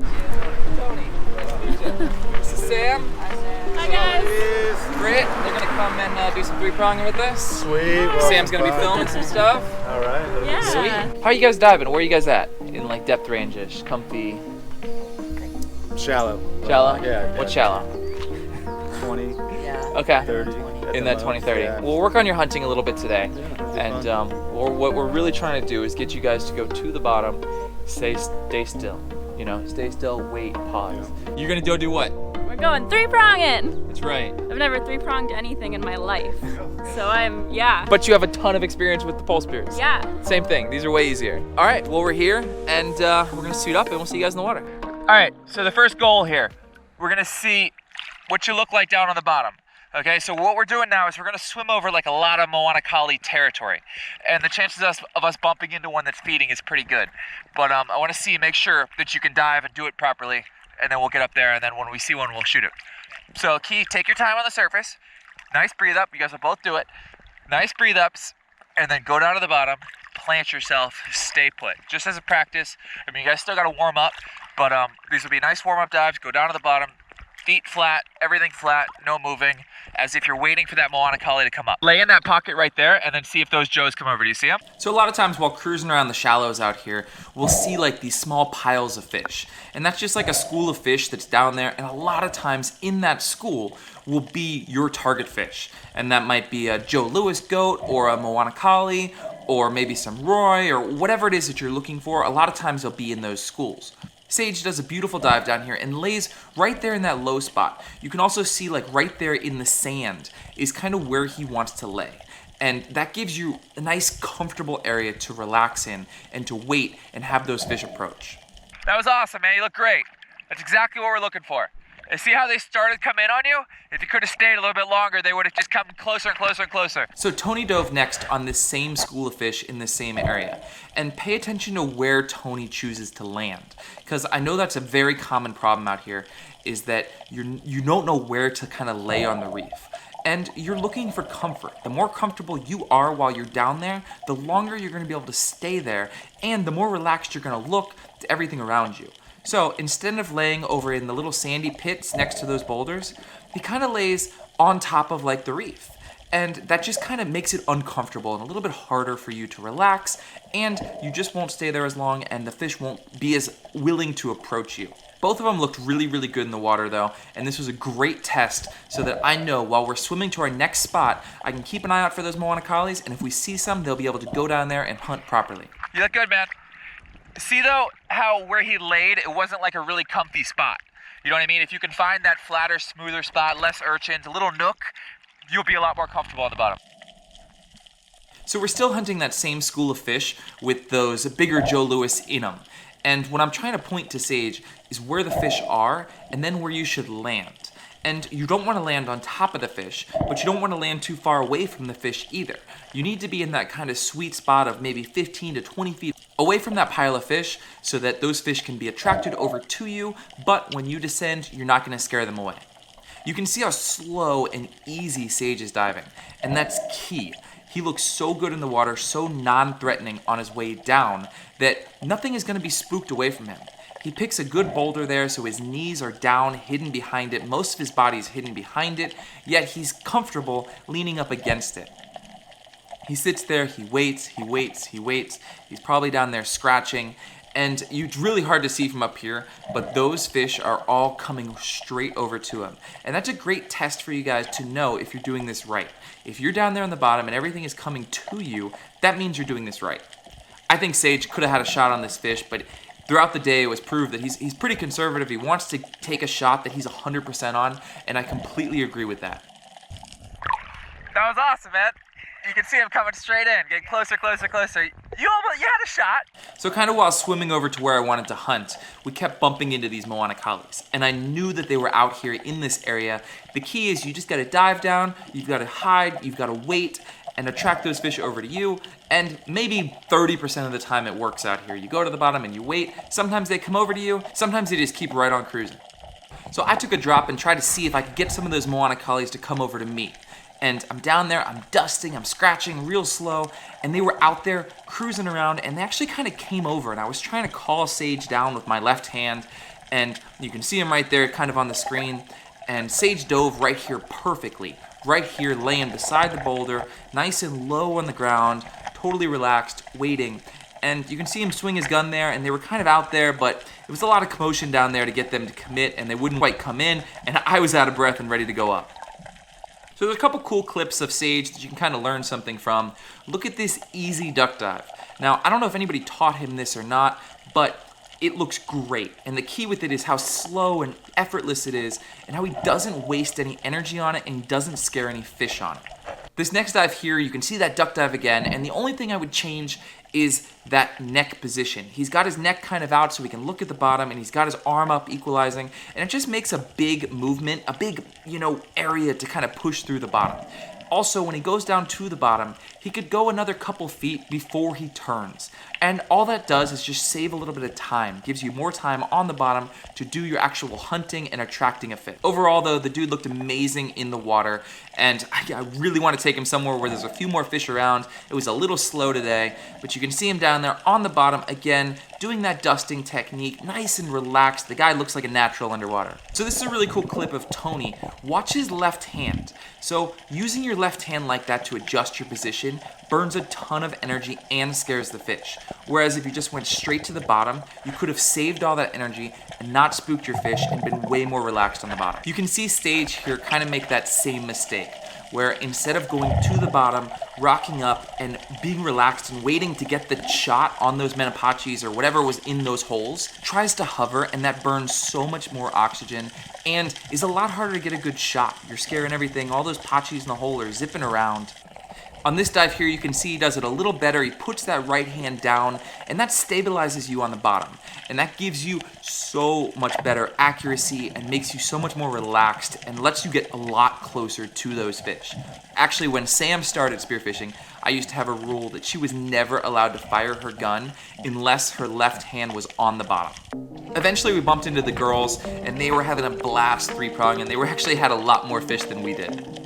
Tony. This is Sam. Hi guys. Britt. They're gonna come and do some three-pronging with us. Sweet. Sam's gonna be filming some stuff. All right. Yeah. Sweet. How are you guys diving? Where are you guys at? In like depth range-ish, comfy. Shallow. Shallow? Yeah. What's shallow? 20, Okay. 30. In that 20-30. Yeah. We'll work on your hunting a little bit today. Yeah, And fun. what we're really trying to do is get you guys to go to the bottom, stay still. You know, stay still, wait, pause. You're gonna go do what? We're going three-pronging. That's right. I've never three-pronged anything in my life. So yeah. But you have a ton of experience with the pole spears. Yeah. Same thing, these are way easier. All right, well we're here and we're gonna suit up and we'll see you guys in the water. All right, so the first goal here, we're gonna see what you look like down on the bottom. Okay, so what we're doing now is we're gonna swim over like a lot of Moana kole territory. And the chances of us bumping into one that's feeding is pretty good. But I wanna see, make sure that you can dive and do it properly, and then we'll get up there, and then when we see one, we'll shoot it. So key, take your time on the surface. Nice breathe up, you guys will both do it. Nice breathe ups, and then go down to the bottom, plant yourself, stay put. Just as a practice, I mean, you guys still gotta warm up, but these will be nice warm up dives. Go down to the bottom, feet flat, everything flat, no moving, as if you're waiting for that Moana kole to come up. Lay in that pocket right there and then see if those joes come over. Do you see them? So a lot of times while cruising around the shallows out here, we'll see like these small piles of fish. And that's just like a school of fish that's down there, and a lot of times in that school will be your target fish. And that might be a Joe Louis goat or a Moana kole or maybe some roy or whatever it is that you're looking for. A lot of times they'll be in those schools. Sage does a beautiful dive down here and lays right there in that low spot. You can also see like right there in the sand is kind of where he wants to lay. And that gives you a nice comfortable area to relax in and to wait and have those fish approach. That was awesome, man. You look great. That's exactly what we're looking for. And see how they started coming in on you? If you could have stayed a little bit longer, they would have just come closer and closer and closer. So Tony dove next on this same school of fish in the same area. And pay attention to where Tony chooses to land. Because I know that's a very common problem out here, is that you don't know where to kind of lay on the reef. And you're looking for comfort. The more comfortable you are while you're down there, the longer you're gonna be able to stay there, and the more relaxed you're gonna look to everything around you. So instead of laying over in the little sandy pits next to those boulders, he kind of lays on top of like the reef. And that just kind of makes it uncomfortable and a little bit harder for you to relax, and you just won't stay there as long and the fish won't be as willing to approach you. Both of them looked really, really good in the water though, and this was a great test so that I know while we're swimming to our next spot, I can keep an eye out for those Moana koles, and if we see some, they'll be able to go down there and hunt properly. You look good, man. See though, how where he laid, it wasn't like a really comfy spot. You know what I mean? If you can find that flatter, smoother spot, less urchins, a little nook, you'll be a lot more comfortable on the bottom. So we're still hunting that same school of fish with those bigger Joe Louis in them. And what I'm trying to point to Sage is where the fish are and then where you should land. And you don't want to land on top of the fish, but you don't want to land too far away from the fish either. You need to be in that kind of sweet spot of maybe 15 to 20 feet away from that pile of fish so that those fish can be attracted over to you, but when you descend, you're not going to scare them away. You can see how slow and easy Sage is diving, and that's key. He looks so good in the water, so non-threatening on his way down, that nothing is going to be spooked away from him. He picks a good boulder there so his knees are down, hidden behind it. Most of his body is hidden behind it, yet he's comfortable leaning up against it. He sits there, he waits, he waits, he waits. He's probably down there scratching, and it's really hard to see from up here, but those fish are all coming straight over to him. And that's a great test for you guys to know if you're doing this right. If you're down there on the bottom and everything is coming to you, that means you're doing this right. I think Sage could have had a shot on this fish, but throughout the day, it was proved that he's pretty conservative. He wants to take a shot that he's 100% on, and I completely agree with that. That was awesome, man. You can see him coming straight in, getting closer, closer, closer. You had a shot. So kind of while swimming over to where I wanted to hunt, we kept bumping into these Moana koles, and I knew that they were out here in this area. The key is you just got to dive down, you've got to hide, you've got to wait, and attract those fish over to you, and maybe 30% of the time it works out here. You go to the bottom and you wait. Sometimes they come over to you, sometimes they just keep right on cruising. So I took a drop and tried to see if I could get some of those Moana koles to come over to me. And I'm down there, I'm dusting, I'm scratching real slow, and they were out there cruising around, and they actually kind of came over, and I was trying to call Sage down with my left hand, And you can see him right there kind of on the screen. And Sage dove right here perfectly. Right here, laying beside the boulder, nice and low on the ground, totally relaxed, waiting. And you can see him swing his gun there, and they were kind of out there, but it was a lot of commotion down there to get them to commit, and they wouldn't quite come in, and I was out of breath and ready to go up. So there's a couple cool clips of Sage that you can kind of learn something from. Look at this easy duck dive. Now, I don't know if anybody taught him this or not, but it looks great. And the key with it is how slow and effortless it is, and how he doesn't waste any energy on it, and he doesn't scare any fish on it. This next dive here, you can see that duck dive again, and the only thing I would change is that neck position. He's got his neck kind of out so he can look at the bottom, and he's got his arm up equalizing, and it just makes a big movement, a big, area to kind of push through the bottom. Also, when he goes down to the bottom, he could go another couple feet before he turns. And all that does is just save a little bit of time. Gives you more time on the bottom to do your actual hunting and attracting a fish. Overall though, the dude looked amazing in the water, and I really want to take him somewhere where there's a few more fish around. It was a little slow today, but you can see him down there on the bottom again, doing that dusting technique, nice and relaxed. The guy looks like a natural underwater. So this is a really cool clip of Tony. Watch his left hand. So using your left hand like that to adjust your position burns a ton of energy and scares the fish. Whereas if you just went straight to the bottom, you could have saved all that energy and not spooked your fish and been way more relaxed on the bottom. You can see Sage here kind of make that same mistake, where instead of going to the bottom, rocking up and being relaxed and waiting to get the shot on those menpachis or whatever was in those holes, tries to hover, and that burns so much more oxygen and is a lot harder to get a good shot. You're scaring everything. All those pachis in the hole are zipping around. On this dive here, you can see he does it a little better. He puts that right hand down, and that stabilizes you on the bottom. And that gives you so much better accuracy and makes you so much more relaxed and lets you get a lot closer to those fish. Actually, when Sam started spearfishing, I used to have a rule that she was never allowed to fire her gun unless her left hand was on the bottom. Eventually, we bumped into the girls, and they were having a blast three-prong, and they were actually had a lot more fish than we did.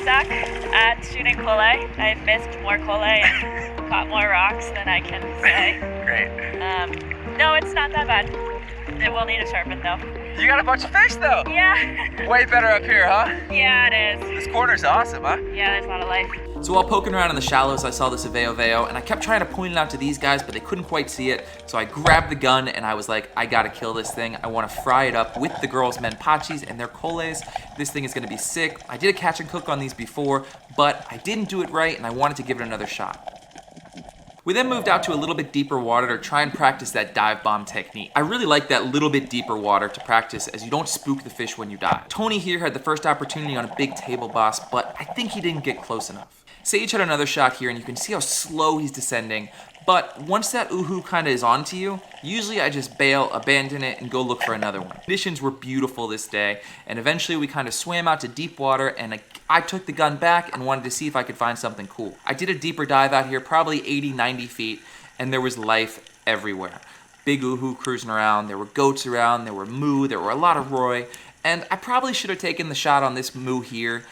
Suck at shooting kole. I've missed more kole and caught more rocks than I can say. Great. No, it's not that bad. It will need a sharpen though. You got a bunch of fish though. Yeah. Way better up here, huh? Yeah, it is. This corner's awesome, huh? Yeah, there's a lot of life. So while poking around in the shallows, I saw this aveo, and I kept trying to point it out to these guys, but they couldn't quite see it. So I grabbed the gun, and I was like, I gotta kill this thing. I wanna fry it up with the girls' menpachis and their koles. This thing is gonna be sick. I did a catch and cook on these before, but I didn't do it right, and I wanted to give it another shot. We then moved out to a little bit deeper water to try and practice that dive bomb technique. I really like that little bit deeper water to practice, as you don't spook the fish when you dive. Tony here had the first opportunity on a big table boss, but I think he didn't get close enough. Sage had another shot here, and you can see how slow he's descending, but once that uhu kind of is onto you, usually I just bail, abandon it, and go look for another one. Conditions were beautiful this day, and eventually we kind of swam out to deep water, and I took the gun back and wanted to see if I could find something cool. I did a deeper dive out here, probably 80, 90 feet, and there was life everywhere. Big uhu cruising around, there were goats around, there were moo, there were a lot of roy, and I probably should have taken the shot on this moo here.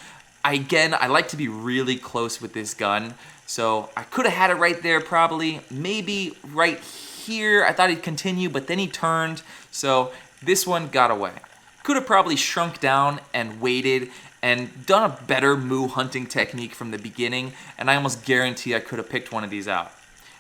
I like to be really close with this gun, so I could have had it right there probably, maybe right here. I thought he'd continue, but then he turned, so this one got away. Could have probably shrunk down and waited and done a better moo hunting technique from the beginning, and I almost guarantee I could have picked one of these out.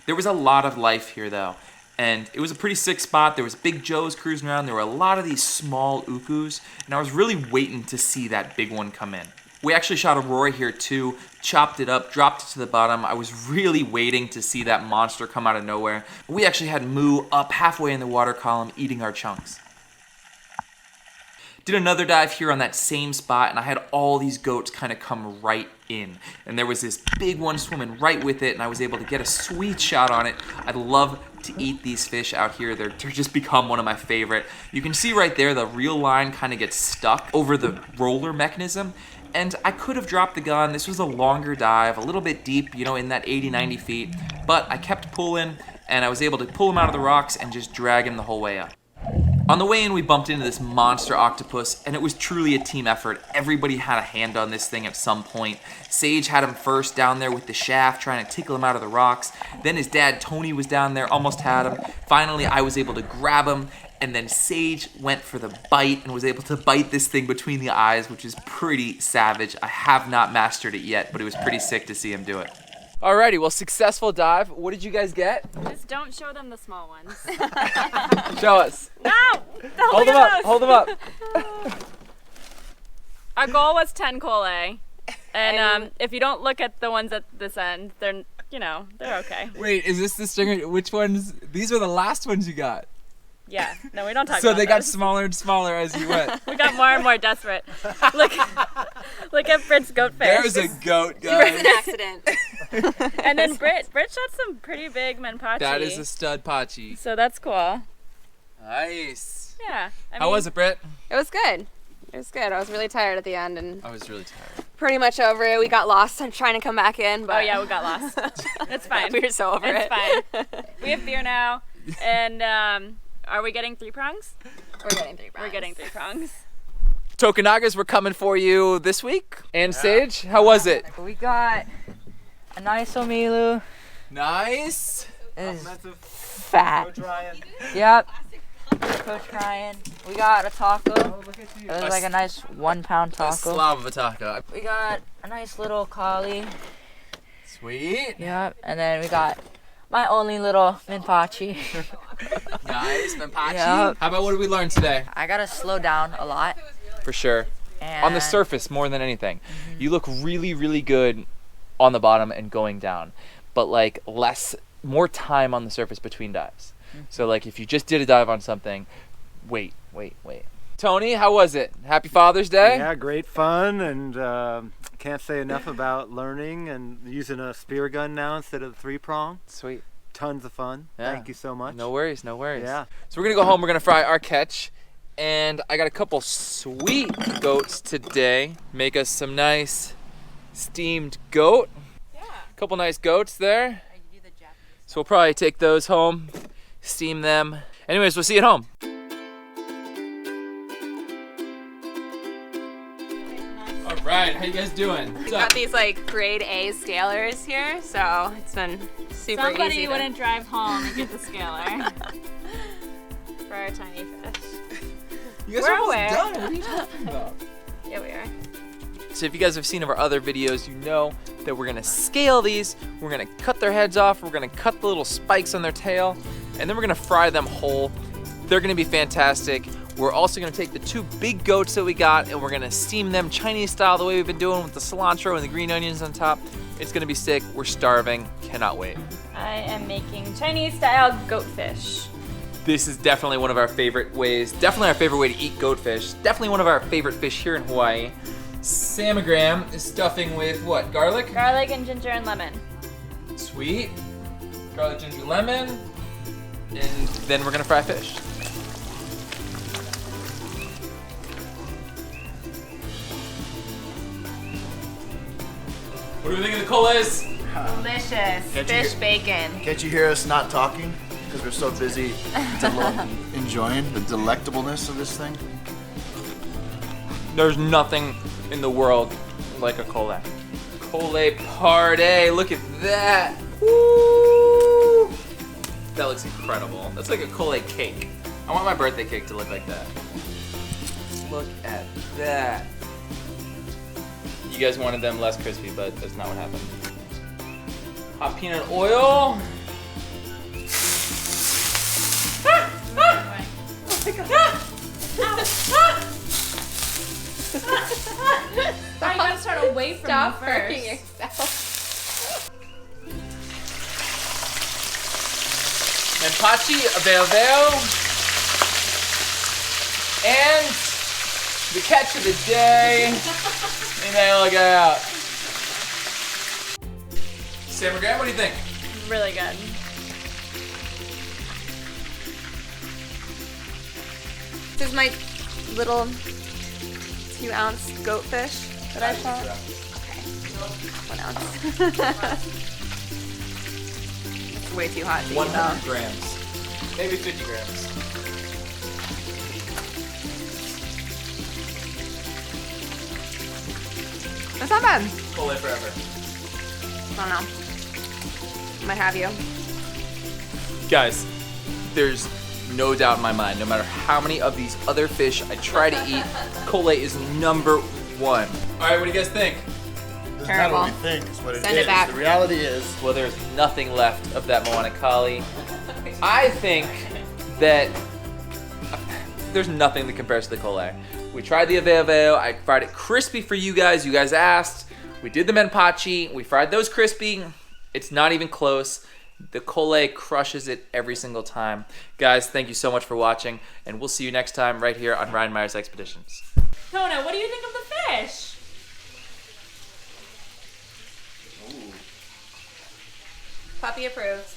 There was a lot of life here though, and it was a pretty sick spot. There was big joes cruising around, there were a lot of these small ukus, and I was really waiting to see that big one come in. We actually shot a roy here too, chopped it up, dropped it to the bottom. I was really waiting to see that monster come out of nowhere. We actually had moo up halfway in the water column eating our chunks. Did another dive here on that same spot, and I had all these goats kind of come right in. And there was this big one swimming right with it, and I was able to get a sweet shot on it. I'd love to eat these fish out here. They're just become one of my favorite. You can see right there the reel line kind of gets stuck over the roller mechanism. And I could have dropped the gun. This was a longer dive, a little bit deep, in that 80, 90 feet. But I kept pulling, and I was able to pull him out of the rocks and just drag him the whole way up. On the way in, we bumped into this monster octopus, and it was truly a team effort. Everybody had a hand on this thing at some point. Sage had him first down there with the shaft, trying to tickle him out of the rocks. Then his dad, Tony, was down there, almost had him. Finally, I was able to grab him, and then Sage went for the bite and was able to bite this thing between the eyes, which is pretty savage. I have not mastered it yet, but it was pretty sick to see him do it. Alrighty, well, successful dive. What did you guys get? Just don't show them the small ones. Show us. No! Hold them up, hold them up. Our goal was 10 kole. And if you don't look at the ones at this end, they're, you know, they're okay. Wait, is this the stringer? Which ones? These were the last ones you got. Yeah, no, we don't talk about So they got those. smaller and smaller as you went. We got more and more desperate. Look at Britt's goat fish. There's a goat, It was guys. an accident. And then Britt shot some pretty big menpachi. That is a stud pachi. So that's cool. Nice. Yeah. How was it, Britt? It was good. It was good. I was really tired at the end and I was really tired. pretty much over it. We got lost. I'm trying to come back in, but Oh yeah, we got lost. It's fine. we were so over It's it. fine. We have beer now, and are we getting 3 prongs? We're getting 3 prongs. We're getting 3 prongs. Tokunagas, we're coming for you this week. And Sage, how was it? We got a nice omilu. Nice. It's fat. Yep. Coach Ryan. We got a taco. It was like a nice 1 pound A taco. slob of a taco. We got a nice little kole. Sweet. Yep. And then we got my only little menpachi. Nice, menpachi. Yep. How about what did we learn today? I gotta slow down a lot. For sure. And On the surface more than anything. You look really, really good on the bottom and going down, but like more time on the surface between dives. So like if you just did a dive on something, wait. Tony, how was it? Happy Father's Day? Yeah, great fun, and can't say enough about learning and using a spear gun now instead of 3-prong. Sweet. Tons of fun. Yeah. Thank you so much. No worries. Yeah. So we're gonna go home, we're gonna fry our catch, and I got a couple sweet goats today. Make us some nice steamed goat. Yeah. Couple nice goats there. So we'll probably take those home, steam them. Anyways, we'll see you at home. All right, how you guys doing? We've got these like grade A scalers here, so it's been super Somebody easy. wouldn't drive home and get the scaler for our tiny fish. You guys We're are almost aware. done. What are you talking about? Yeah, we are. So if you guys have seen our other videos, you know that we're gonna scale these, we're gonna cut their heads off, we're gonna cut the little spikes on their tail, and then we're gonna fry them whole. They're gonna be fantastic. We're also gonna take the 2 big goats that we got and we're gonna steam them Chinese style the way we've been doing with the cilantro and the green onions on top. It's gonna be sick, we're starving, cannot wait. I am making Chinese style goat fish. This is definitely one of our favorite ways, definitely our favorite way to eat goatfish, definitely one of our favorite fish here in Hawaii. Samagram is stuffing with what, garlic? Garlic and ginger and lemon. Sweet. Garlic, ginger, lemon. And then we're gonna fry fish. What do we think of the colas? Delicious. Can't you Fish get- bacon. Can't you hear us not talking? Because we're so busy enjoying the delectableness of this thing. There's nothing in the world like a kole. Kole party, look at that. Woo! That looks incredible. That's like a kole cake. I want my birthday cake to look like that. Look at that. You guys wanted them less crispy, but that's not what happened. Hot peanut oil. I gotta start away from Stop you hurting first. yourself. Menpachi, avail. And the catch of the day. And then look out. Sam McGrath, what do you think? Really good. This is my little 2-ounce goatfish that I shot. Okay. 1 ounce. It's way too hot to eat 100 though. grams. Maybe 50 grams. That's not bad. Kole forever. I don't know. Might have you. Guys, there's no doubt in my mind, no matter how many of these other fish I try to eat, kole is number one. All right, what do you guys think? It's not what we think, it's what it Send it is. back. The reality is, Well, there's nothing left of that Moana kale. I think that there's nothing that compares to the kole. We tried the aveo. I fried it crispy for you guys. You guys asked. We did the menpachi. We fried those crispy. It's not even close. The kole crushes it every single time. Guys, thank you so much for watching, and we'll see you next time right here on Ryan Meyer's Expeditions. Kona, what do you think of the fish? Puppy approved.